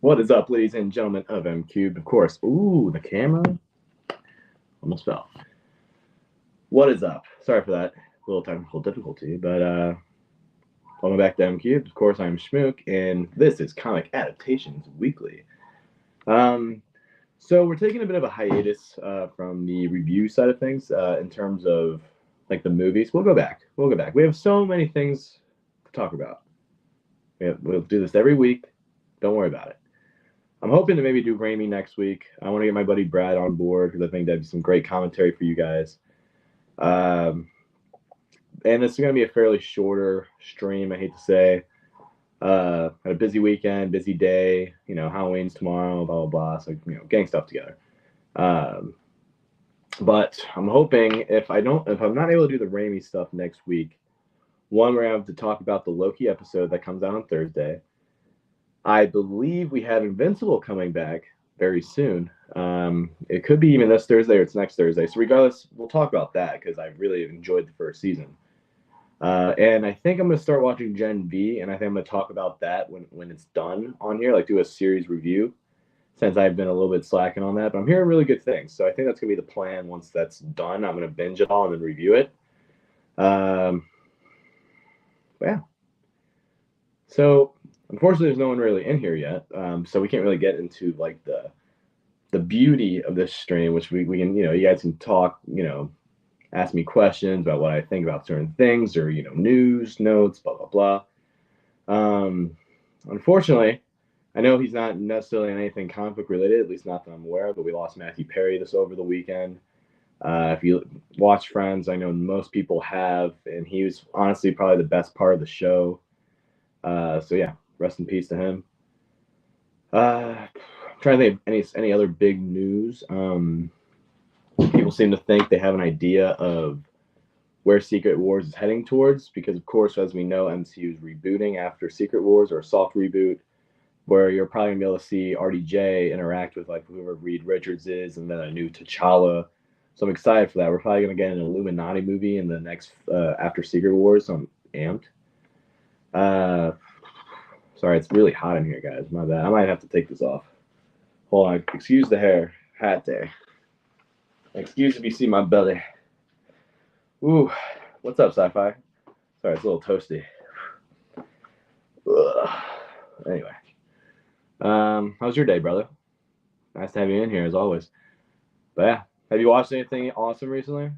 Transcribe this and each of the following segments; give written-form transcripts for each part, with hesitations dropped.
What is up, ladies and gentlemen of M Cubed? Of course. Ooh, the camera almost fell. What is up? Sorry for that little technical difficulty, but welcome back to M Cubed. Of course, I'm Schmook, and this is Comic Adaptations Weekly. Um, so we're taking a bit of a hiatus from the review side of things in terms of like the movies. We'll go back. We'll go back. We have so many things to talk about. We'll do this every week. Don't worry about it. I'm hoping to maybe do Raimi next week. I want to get my buddy Brad on board because I think that'd be some great commentary for you guys. Um, and it's going to be a fairly shorter stream, I hate to say. Had a busy weekend, busy day. Halloween's tomorrow, blah, blah, blah. So, getting stuff together. Um, but I'm hoping if I'm not able to do the Raimi stuff next week, one, we're going to have to talk about the Loki episode that comes out on Thursday. I believe we have Invincible coming back very soon. It could be even this Thursday or it's next Thursday. So regardless, we'll talk about that because I really enjoyed the first season. And I think I'm going to start watching Gen V, and I think I'm going to talk about that when it's done on here, like do a series review, since I've been a little bit slacking on that. But I'm hearing really good things. So I think that's going to be the plan once that's done. I'm going to binge it all and then review it. Yeah. So unfortunately, there's no one really in here yet, so we can't really get into like the beauty of this stream, which we can, you guys can talk, ask me questions about what I think about certain things or news, notes, blah blah blah. Unfortunately, I know he's not necessarily anything comic book related, at least not that I'm aware of. But we lost Matthew Perry this over the weekend. If you watch Friends, I know most people have, and he was honestly probably the best part of the show. So yeah, rest in peace to him. I'm trying to think of any other big news. People seem to think they have an idea of where Secret Wars is heading towards, because of course, as we know, MCU is rebooting after Secret Wars, or a soft reboot, where you're probably gonna be able to see RDJ interact with like whoever Reed Richards is, and then a new T'Challa. So I'm excited for that. We're probably gonna get an Illuminati movie in the next after Secret Wars. So I'm amped. Uh, Sorry, it's really hot in here, guys. My bad. I might have to take this off. Hold on. Excuse the hair. Hat day. Excuse if you see my belly. Ooh. What's up, sci-fi? Sorry, it's a little toasty. Ugh. Anyway. How's your day, brother? Nice to have you in here, as always. But yeah. Have you watched anything awesome recently?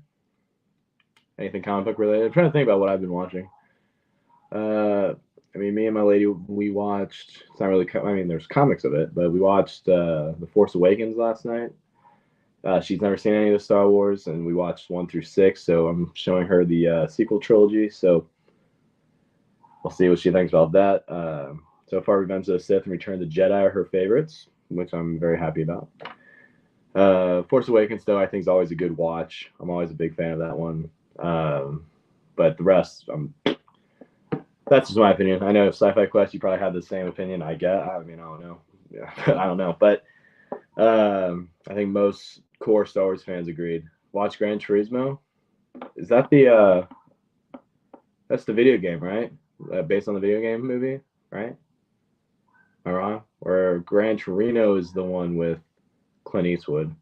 Anything comic book related? I'm trying to think about what I've been watching. Me and my lady, we watched. It's not really. There's comics of it, but we watched The Force Awakens last night. She's never seen any of the Star Wars, and we watched 1 through 6. So I'm showing her the sequel trilogy. So we'll see what she thinks about that. So far, Revenge of the Sith and Return of the Jedi are her favorites, which I'm very happy about. Force Awakens, though, I think is always a good watch. I'm always a big fan of that one. But the rest, that's just my opinion. I know if Sci-Fi Quest, you probably have the same opinion. I guess. I don't know. Yeah, I don't know. But I think most core Star Wars fans agreed. Watch Gran Turismo. Is that that's the video game, right? Based on the video game movie, right? Am I wrong? Or Gran Torino is the one with Clint Eastwood.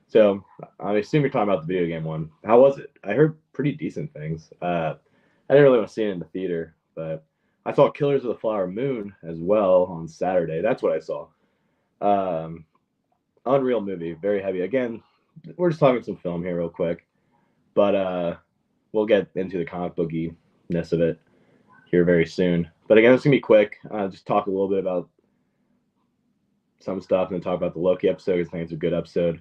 So I assume you're talking about the video game one. How was it? I heard pretty decent things. I didn't really want to see it in the theater, but I saw Killers of the Flower Moon as well on Saturday. That's what I saw. Unreal movie, very heavy. Again, we're just talking some film here real quick, but we'll get into the comic bookiness of it here very soon. But again, it's gonna be quick. Just talk a little bit about some stuff and then talk about the Loki episode because I think it's a good episode.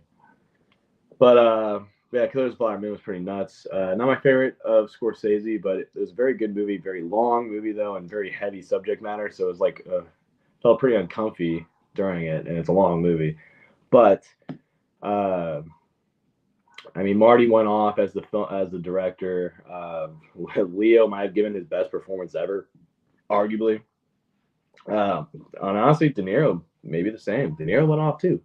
But yeah, Killers of the Flower Moon was pretty nuts. Not my favorite of Scorsese, but it was a very good movie, very long movie though, and very heavy subject matter. So it was like felt pretty uncomfy during it, and it's a long movie. But Marty went off as the director. Leo might have given his best performance ever, arguably. And honestly, De Niro maybe the same. De Niro went off too.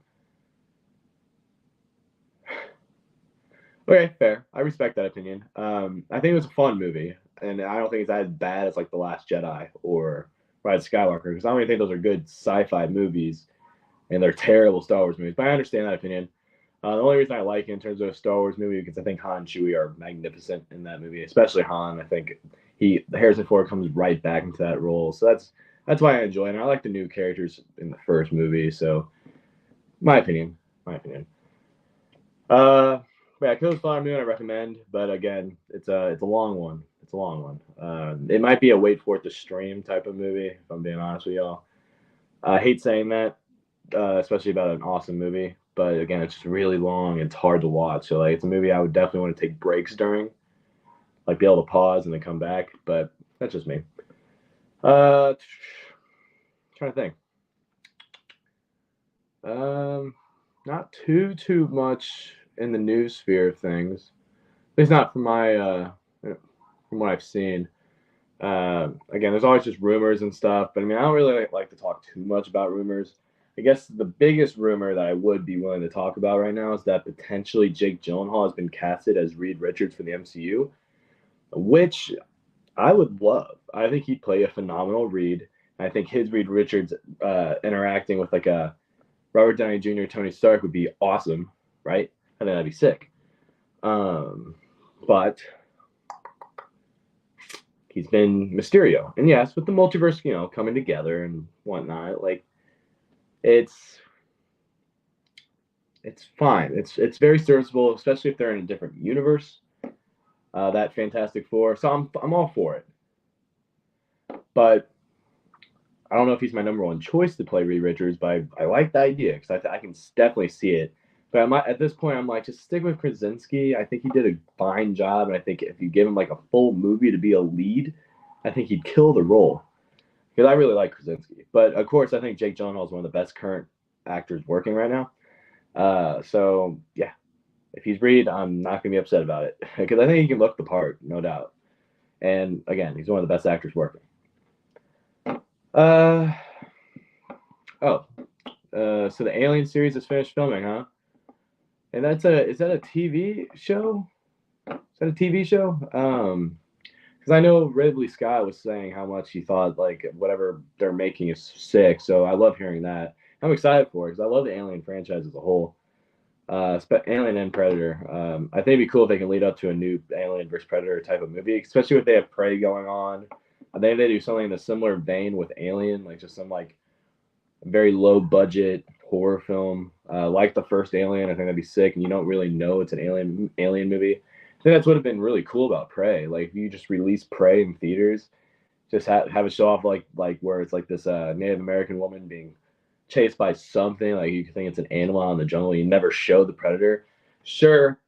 Okay, fair. I respect that opinion. I think it was a fun movie, and I don't think it's as bad as like The Last Jedi or Rise of Skywalker, because I don't even think those are good sci-fi movies. and they're terrible Star Wars movies. But I understand that opinion. The only reason I like it in terms of a Star Wars movie because I think Han and Chewie are magnificent in that movie, especially Han. I think Harrison Ford comes right back into that role, so that's why I enjoy it. And I like the new characters in the first movie. So, my opinion. Uh, yeah, Killer's Flower Moon I recommend, but again, it's a long one. It's a long one. It might be a wait for it to stream type of movie. If I'm being honest with y'all, I hate saying that, especially about an awesome movie. But again, it's just really long. And it's hard to watch. So like, it's a movie I would definitely want to take breaks during, like be able to pause and then come back. But that's just me. Uh, trying to think. Not too much in the news sphere of things. At least not from my from what I've seen. Again, there's always just rumors and stuff, but I mean, I don't really like to talk too much about rumors. I guess the biggest rumor that I would be willing to talk about right now is that potentially Jake Gyllenhaal has been casted as Reed Richards for the MCU, which I would love. I think he'd play a phenomenal Reed. I think his Reed Richards interacting with like a Robert Downey Jr., Tony Stark would be awesome, right? I think that'd be sick. But he's been Mysterio, and yes, with the multiverse, coming together and whatnot, like it's fine. It's very serviceable, especially if they're in a different universe. That Fantastic Four, so I'm all for it. But I don't know if he's my number one choice to play Reed Richards, but I like the idea because I can definitely see it. But at this point, I'm like, just stick with Krasinski. I think he did a fine job, and I think if you give him like a full movie to be a lead, I think he'd kill the role. Because I really like Krasinski. But of course, I think Jake Gyllenhaal is one of the best current actors working right now. So yeah, if he's Reed, I'm not gonna be upset about it because I think he can look the part, no doubt. And again, he's one of the best actors working. Uh oh, so the Alien series is finished filming, huh? And is that a TV show? Is that a TV show? Because I know Ridley Scott was saying how much he thought like whatever they're making is sick. So I love hearing that. I'm excited for it because I love the Alien franchise as a whole. Alien and Predator. I think it'd be cool if they can lead up to a new Alien versus Predator type of movie, especially if they have Prey going on. I think they do something in a similar vein with Alien, like just some like very low budget horror film, like the first Alien. I think that'd be sick, and you don't really know it's an alien movie. I think that's what would have been really cool about Prey. Like if you just release Prey in theaters, just have it show off like where it's like this Native American woman being chased by something, like you think it's an animal out in the jungle. You never show the predator. Sure,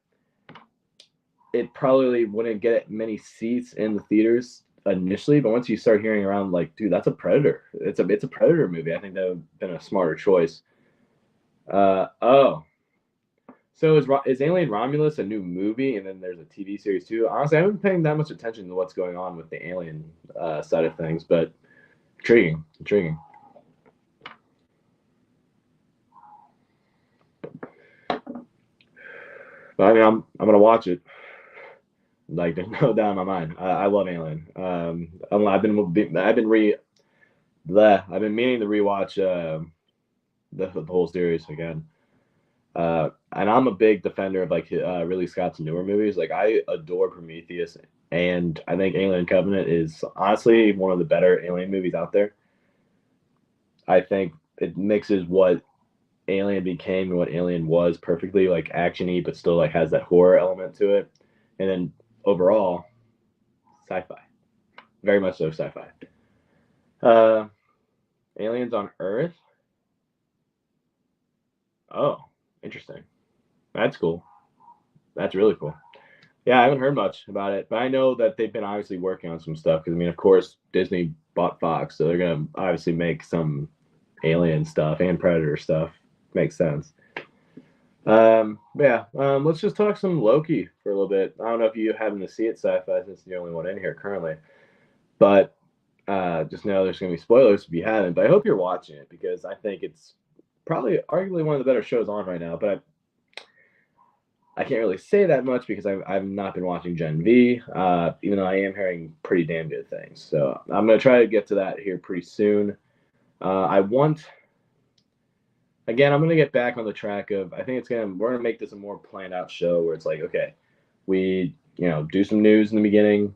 it probably wouldn't get many seats in the theaters initially, but once you start hearing around, like, dude, that's a predator. It's a predator movie. I think that would have been a smarter choice. Oh, so is Alien Romulus a new movie, and then there's a TV series too? Honestly, I haven't been paying that much attention to what's going on with the Alien side of things, but intriguing. But I mean, I'm gonna watch it. Like there's no doubt in my mind. I love Alien. I've been meaning to rewatch the whole series again. And I'm a big defender of like Ridley Scott's newer movies. Like I adore Prometheus, and I think Alien Covenant is honestly one of the better Alien movies out there. I think it mixes what Alien became and what Alien was perfectly, like actiony, but still like has that horror element to it. And then overall, sci-fi, very much so sci-fi. Uh, Aliens on Earth. Oh, interesting. That's cool. That's really cool. Yeah, I haven't heard much about it, but I know that they've been obviously working on some stuff because I mean, of course, Disney bought Fox, so they're gonna obviously make some Alien stuff and Predator stuff. Makes sense. Yeah. Let's just talk some Loki for a little bit. I don't know if you happen to see it, sci-fi, since you're the only one in here currently, but just know there's gonna be spoilers if you haven't. But I hope you're watching it because I think it's probably arguably one of the better shows on right now. But I can't really say that much because I've not been watching Gen V, even though I am hearing pretty damn good things. So I'm gonna try to get to that here pretty soon. I want again, I'm gonna get back on the track of. I think we're gonna make this a more planned out show where it's like, okay, we do some news in the beginning.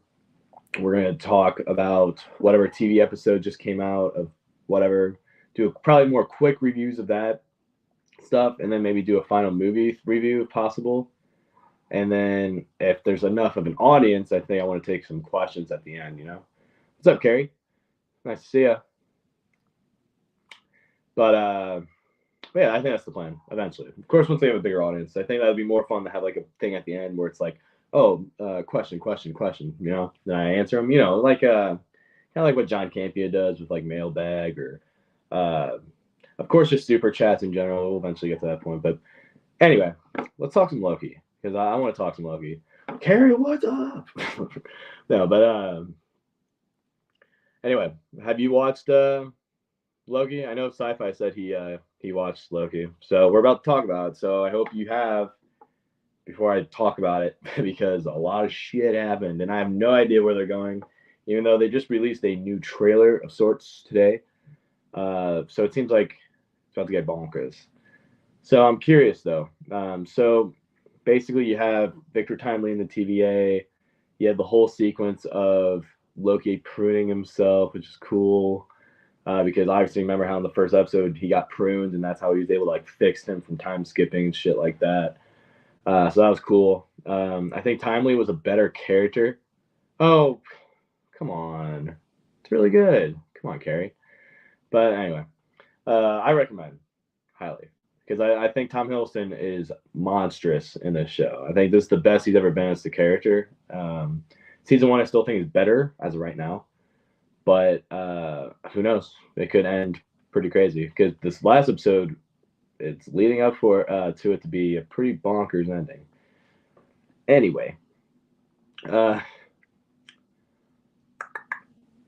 We're gonna talk about whatever TV episode just came out of whatever. Do probably more quick reviews of that stuff, and then maybe do a final movie review if possible. And then if there's enough of an audience, I think I want to take some questions at the end. What's up, Carrie? Nice to see you. But yeah, I think that's the plan eventually. Of course, once they have a bigger audience, I think that would be more fun to have like a thing at the end where it's like, oh, question, question, question. Then I answer them. Like kind of like what John Campia does with like mailbag or, of course, just super chats in general. We'll eventually get to that point. But anyway, let's talk some Loki because I want to talk some Loki. Carrie, what's up? No, but anyway, have you watched Loki? I know Sci-Fi said he watched Loki, so we're about to talk about it. So I hope you have before I talk about it because a lot of shit happened and I have no idea where they're going. Even though they just released a new trailer of sorts today, so it seems like it's about to get bonkers. So I'm curious though. So basically, you have Victor Timely in the TVA. You have the whole sequence of Loki pruning himself, which is cool. Because obviously, remember how in the first episode he got pruned, and that's how he was able to like fix him from time skipping and shit like that. So that was cool. I think Timely was a better character. Oh, come on, it's really good. Come on, Carrie. But anyway, I recommend highly because I think Tom Hiddleston is monstrous in this show. I think this is the best he's ever been as the character. Season 1, I still think is better as of right now, but who knows? It could end pretty crazy because this last episode, it's leading up for to it to be a pretty bonkers ending. Anyway, uh,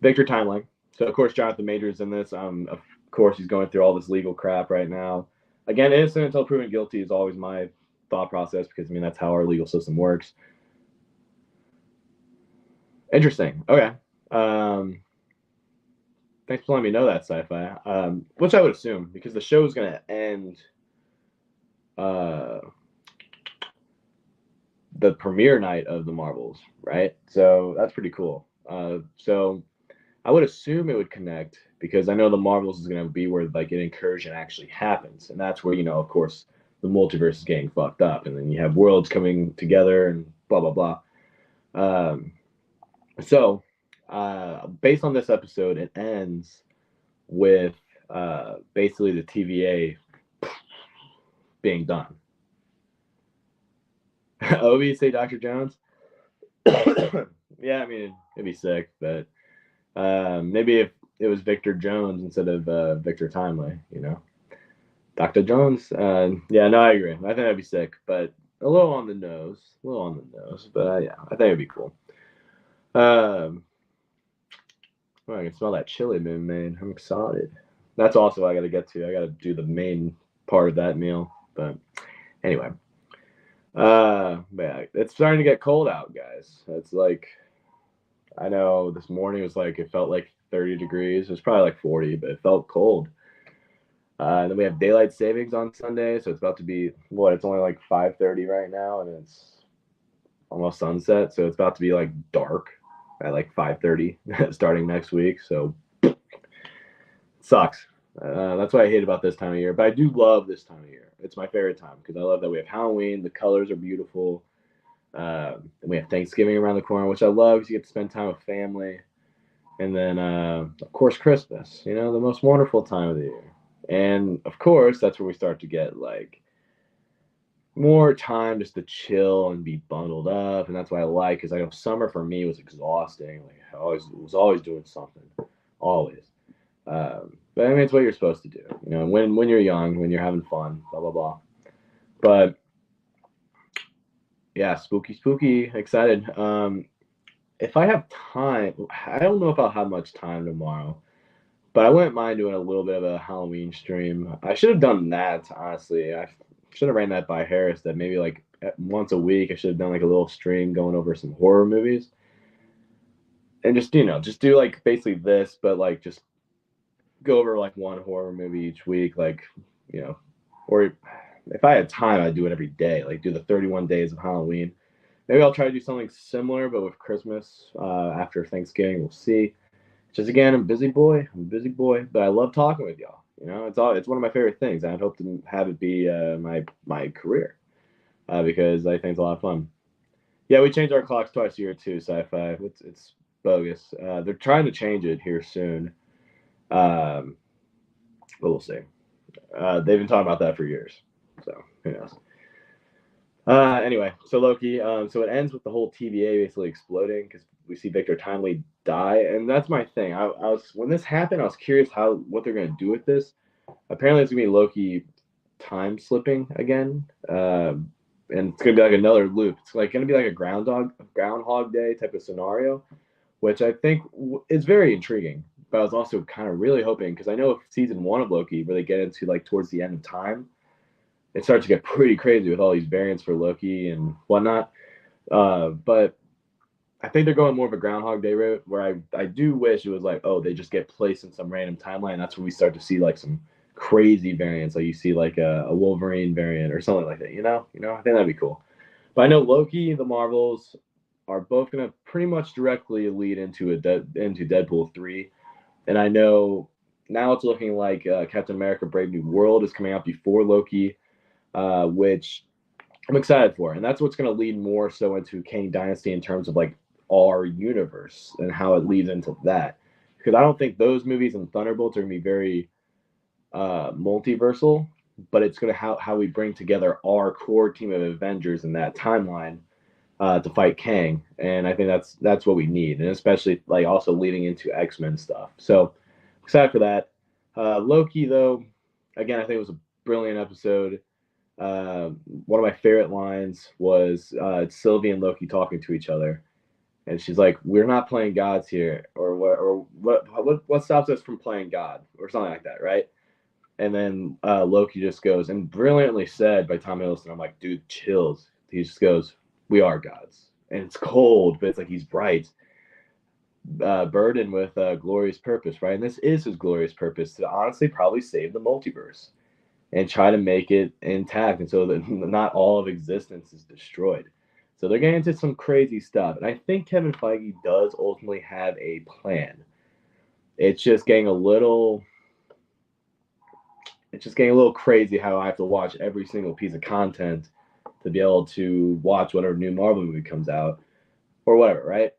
Victor Timeline. So of course Jonathan Majors in this. Of course he's going through all this legal crap right now. Again, innocent until proven guilty is always my thought process because that's how our legal system works. Interesting. Okay. Thanks for letting me know that, Sci-Fi. Which I would assume because the show is going to end the premiere night of the Marvels, right? So that's pretty cool. So I would assume it would connect because I know the Marvels is going to be where like an incursion actually happens, and that's where of course, the multiverse is getting fucked up, and then you have worlds coming together and blah blah blah. So, based on this episode, it ends with basically the TVA being done. Obi, say Dr. Jones. Yeah, it'd be sick, but maybe if it was Victor Jones instead of Victor Timely, Dr. Jones. Yeah, no, I agree. I think that'd be sick, but a little on the nose. But yeah, I think it'd be cool. Oh, I can smell that chili being made. I'm excited. That's also what I got to get to. I got to do the main part of that meal. But anyway, yeah, it's starting to get cold out, guys. It's like, I know this morning was like, it felt like 30 degrees. It was probably like 40, but it felt cold. Then we have daylight savings on Sunday, so it's about to be what? It's only like 5:30 right now, and it's almost sunset, so it's about to be like dark at like 5:30 starting next week. So it sucks. That's what I hate about this time of year, but I do love this time of year. It's my favorite time because I love that we have Halloween. The colors are beautiful. And we have Thanksgiving around the corner, which I love because you get to spend time with family. And then, of course, Christmas, the most wonderful time of the year. And of course, that's where we start to get like more time just to chill and be bundled up. And that's what I like because I know summer for me was exhausting. Like I was always doing something, always. But it's what you're supposed to do, when you're young, when you're having fun, blah blah blah. But yeah, spooky, excited. If I have time, I don't know if I'll have much time tomorrow, but I wouldn't mind doing a little bit of a Halloween stream. I should have done that, honestly. I should have ran that by Harris that maybe like once a week I should have done like a little stream going over some horror movies. And just, just do like basically this, but like just go over like one horror movie each week, like, or if I had time, I'd do it every day, like do the 31 days of Halloween. Maybe I'll try to do something similar, but with Christmas after Thanksgiving. We'll see. Just again, I'm a busy boy. I'm a busy boy, but I love talking with y'all. It's one of my favorite things. I'd hope to have it be my career because I think it's a lot of fun. Yeah, we change our clocks twice a year too. Sci-fi. It's bogus. They're trying to change it here soon, but we'll see. They've been talking about that for years, so who knows? Anyway, so Loki. So it ends with the whole TVA basically exploding because we see Victor Timely die, and that's my thing. I was when this happened, I was curious what they're gonna do with this. Apparently, it's gonna be Loki time slipping again, and it's gonna be like another loop. It's like gonna be like a Groundhog Day type of scenario, which I think is very intriguing. But I was also kind of really hoping because I know season one of Loki, where they get into like towards the end of time, it starts to get pretty crazy with all these variants for Loki and whatnot. But I think they're going more of a Groundhog Day route, where I do wish it was like, oh, they just get placed in some random timeline. That's when we start to see like some crazy variants, like you see like a Wolverine variant or something like that. I think that'd be cool. But I know Loki, the Marvels are both going to pretty much directly lead into into Deadpool 3, and I know now it's looking like Captain America: Brave New World is coming out before Loki, which I'm excited for, and that's what's going to lead more so into Kang Dynasty in terms of like our universe and how it leads into that. Because I don't think those movies and Thunderbolts are going to be very multiversal, but it's going to how we bring together our core team of Avengers in that timeline to fight Kang, and I think that's what we need, and especially like also leading into X-Men stuff. So excited for that. Loki though, again, I think it was a brilliant episode. One of my favorite lines was Sylvie and Loki talking to each other, and she's like, "We're not playing gods here, or what stops us from playing God, or something like that, right?" And then Loki just goes, and brilliantly said by Tom Hiddleston. I'm like, dude, chills. He just goes, "We are gods," and it's cold, but it's like he's bright, burdened with glorious purpose, right? And this is his glorious purpose to honestly probably save the multiverse and try to make it intact, and so that not all of existence is destroyed. So they're getting into some crazy stuff, and I think Kevin Feige does ultimately have a plan. It's just getting a little. It's just getting a little crazy how I have to watch every single piece of content to be able to watch whatever new Marvel movie comes out or whatever, right?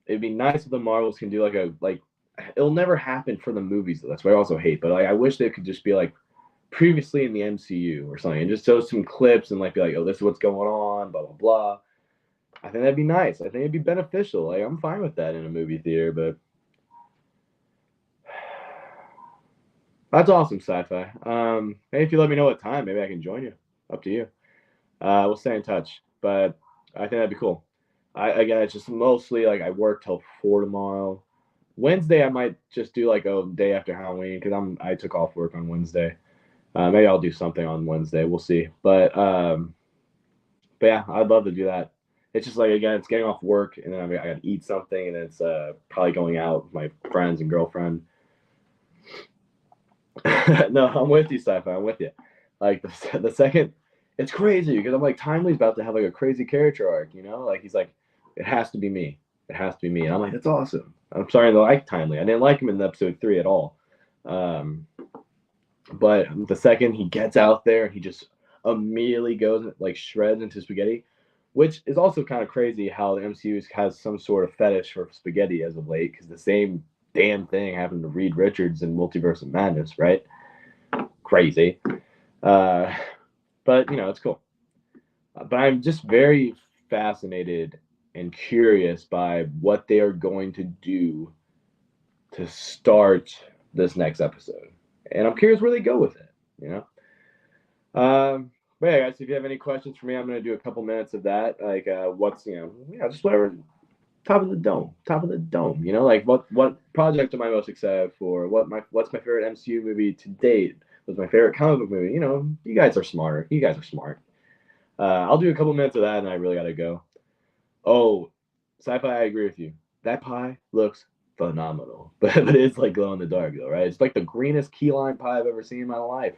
It'd be nice if the Marvels can do like it'll never happen for the movies though. That's what I also hate. But like I wish they could just be like previously in the MCU or something and just show some clips and like be like, oh, this is what's going on, blah blah blah. I think that'd be nice. I think it'd be beneficial. Like I'm fine with that in a movie theater, but that's awesome, sci-fi. Hey, if you let me know what time, maybe I can join you. Up to you. We'll stay in touch, but I think that'd be cool. Again, it's just mostly like I work till 4 tomorrow. Wednesday, I might just do like a day after Halloween because I took off work on Wednesday. Maybe I'll do something on Wednesday. We'll see. But yeah, I'd love to do that. It's just like again, it's getting off work and then I got to eat something and then it's probably going out with my friends and girlfriend. No, I'm with you, sci-fi. I'm with you. Like the second, it's crazy because I'm like Timely's about to have like a crazy character arc. Like he's like, it has to be me. It has to be me. And I'm like, that's awesome. I'm sorry to like Timely. I didn't like him in episode 3 at all. But the second he gets out there, he just immediately goes like shreds into spaghetti, which is also kind of crazy how the MCU has some sort of fetish for spaghetti as of late because the same damn thing happened to Reed Richards in Multiverse of Madness, right? Crazy. But it's cool. But I'm just very fascinated and curious by what they are going to do to start this next episode. And I'm curious where they go with it. But yeah, guys, if you have any questions for me, I'm going to do a couple minutes of that. Like, what's, just whatever, top of the dome. Like what project am I most excited for? What's my favorite MCU movie to date? What's my favorite comic book movie? You guys are smarter. You guys are smart. I'll do a couple minutes of that, and I really got to go. Oh, sci-fi, I agree with you. That pie looks phenomenal, but it's like glow in the dark, though, right? It's like the greenest key lime pie I've ever seen in my life.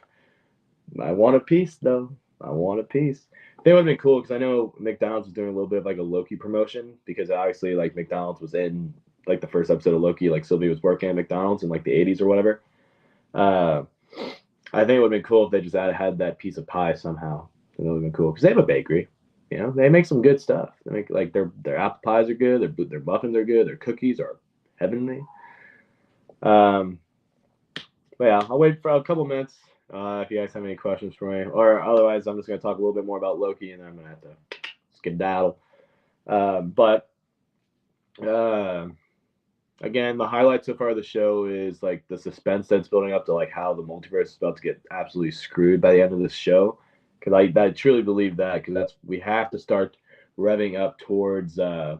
I want a piece though. I want a piece. They would have been cool because I know McDonald's was doing a little bit of like a Loki promotion because obviously like McDonald's was in like the first episode of Loki, like Sylvie was working at McDonald's in like the 80s or whatever. Uh, I think it would have been cool if they just had that piece of pie somehow. It would have been cool because they have a bakery. You know, they make some good stuff. They make like their apple pies are good. Their muffins are good. Their cookies are heavenly. Um, but yeah, I'll wait for a couple minutes if you guys have any questions for me, or otherwise I'm just gonna talk a little bit more about Loki and then I'm gonna have to skedaddle. But uh, again, the highlight so far of the show is like the suspense that's building up to like how the multiverse is about to get absolutely screwed by the end of this show. Because I truly believe that because that's we have to start revving up towards the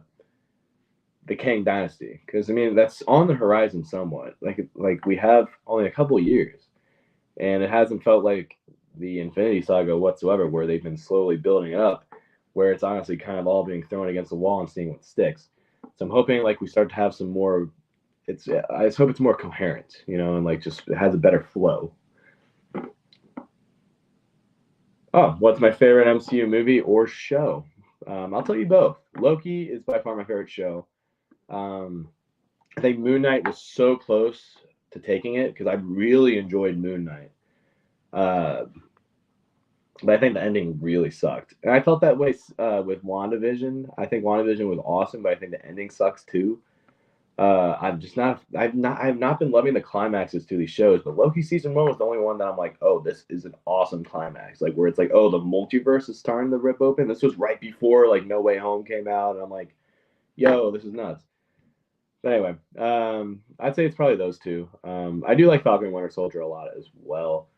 Kang Dynasty. Because I mean that's on the horizon somewhat. Like we have only a couple years, and it hasn't felt like the Infinity Saga whatsoever, where they've been slowly building up, where it's honestly kind of all being thrown against the wall and seeing what sticks. So I'm hoping like we start to have some more I just hope it's more coherent, you know, and like just it has a better flow. Oh, what's my favorite MCU movie or show? I'll tell you both. Loki is by far my favorite show. Um, I think Moon Knight was so close to taking it because I really enjoyed Moon Knight. Uh, but I think the ending really sucked. And I felt that way with WandaVision. I think WandaVision was awesome, but I think the ending sucks too. I've not been loving the climaxes to these shows, but Loki season one was the only one that I'm like, oh, this is an awesome climax. Like where it's like, oh, the multiverse is starting to rip open. This was right before like No Way Home came out, and I'm like, yo, this is nuts. But anyway, I'd say it's probably those two. I do like Falcon and Winter Soldier a lot as well.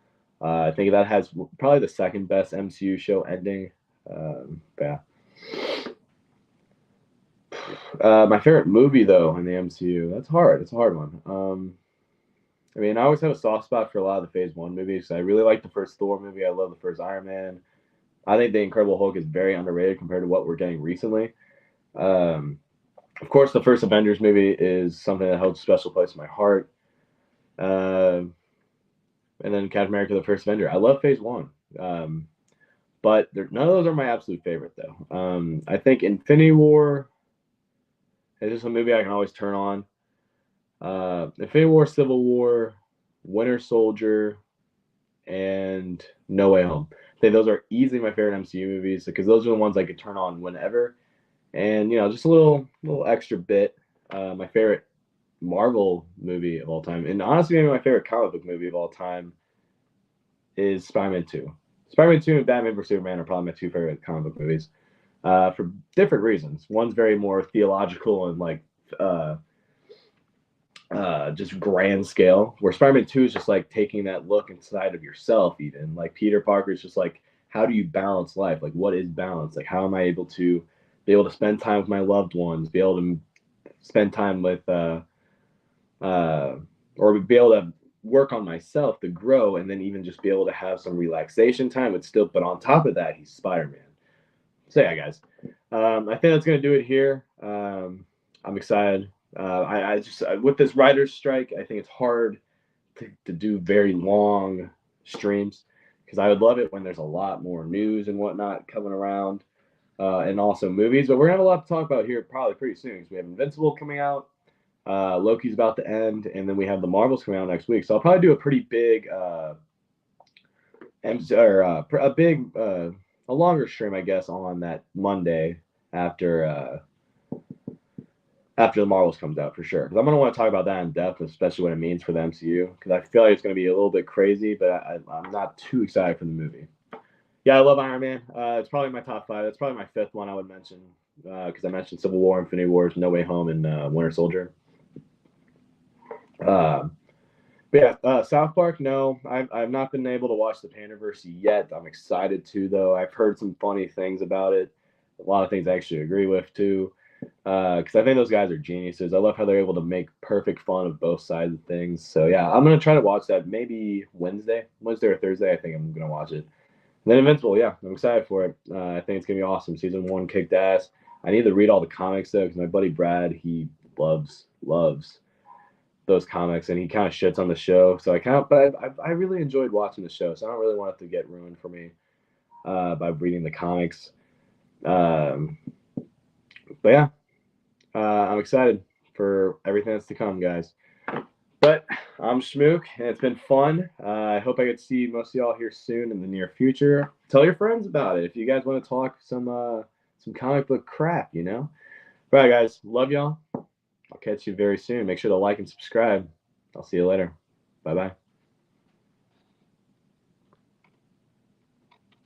I think that has probably the second best MCU show ending. Yeah. My favorite movie though in the MCU. That's hard. It's a hard one. I mean, I always have a soft spot for a lot of the Phase One movies. I really like the first Thor movie. I love the first Iron Man. I think the Incredible Hulk is very underrated compared to what we're getting recently. Um, of course, the first Avengers movie is something that holds a special place in my heart. Uh, and then Captain America: The First Avenger. I love Phase One, but none of those are my absolute favorite though. I think Infinity War is just a movie I can always turn on. Infinity War, Civil War, Winter Soldier, and No Way Home. I think those are easily my favorite MCU movies because those are the ones I could turn on whenever. And you know, just a little extra bit. My favorite Marvel movie of all time, and honestly, maybe my favorite comic book movie of all time is Spider-Man 2. Spider-Man 2 and Batman vs Superman are probably my two favorite comic book movies for different reasons. One's very more theological and like just grand scale, where Spider-Man 2 is just like taking that look inside of yourself, even like Peter Parker is just like, how do you balance life? Like, what is balance? Like, how am I able to be able to spend time with my loved ones, be able to spend time with, uh, or be able to work on myself to grow, and then even just be able to have some relaxation time, but still, but on top of that, he's Spider-Man. So yeah, guys, I think that's gonna do it here. I'm excited. I just with this writer's strike, I think it's hard to do very long streams because I would love it when there's a lot more news and whatnot coming around, and also movies. But we're gonna have a lot to talk about here probably pretty soon because we have Invincible coming out, Loki's about to end, and then we have the Marvels coming out next week. So I'll probably do a pretty big, a big, a longer stream, I guess, on that Monday after after the Marvels comes out for sure. Because I'm going to want to talk about that in depth, especially what it means for the MCU. Because I feel like it's going to be a little bit crazy, but I'm not too excited for the movie. Yeah, I love Iron Man. It's probably my top five. That's probably my fifth one I would mention because I mentioned Civil War, Infinity Wars, No Way Home, and Winter Soldier. But yeah, South Park. No, I've not been able to watch the Pandaverse yet. I'm excited to though. I've heard some funny things about it. A lot of things I actually agree with too. Because I think those guys are geniuses. I love how they're able to make perfect fun of both sides of things. So yeah, I'm gonna try to watch that maybe Wednesday or Thursday. I think I'm gonna watch it. And then Invincible, yeah, I'm excited for it. I think it's gonna be awesome. Season one kicked ass. I need to read all the comics though, because my buddy Brad, he loves those comics, and he kind of shits on the show. So I really enjoyed watching the show. So I don't really want it to get ruined for me by reading the comics. But yeah, I'm excited for everything that's to come, guys. But I'm Schmook, and it's been fun. I hope I get to see most of y'all here soon in the near future. Tell your friends about it if you guys want to talk some comic book crap, you know? All right, guys. Love y'all. I'll catch you very soon. Make sure to like and subscribe. I'll see you later. Bye-bye.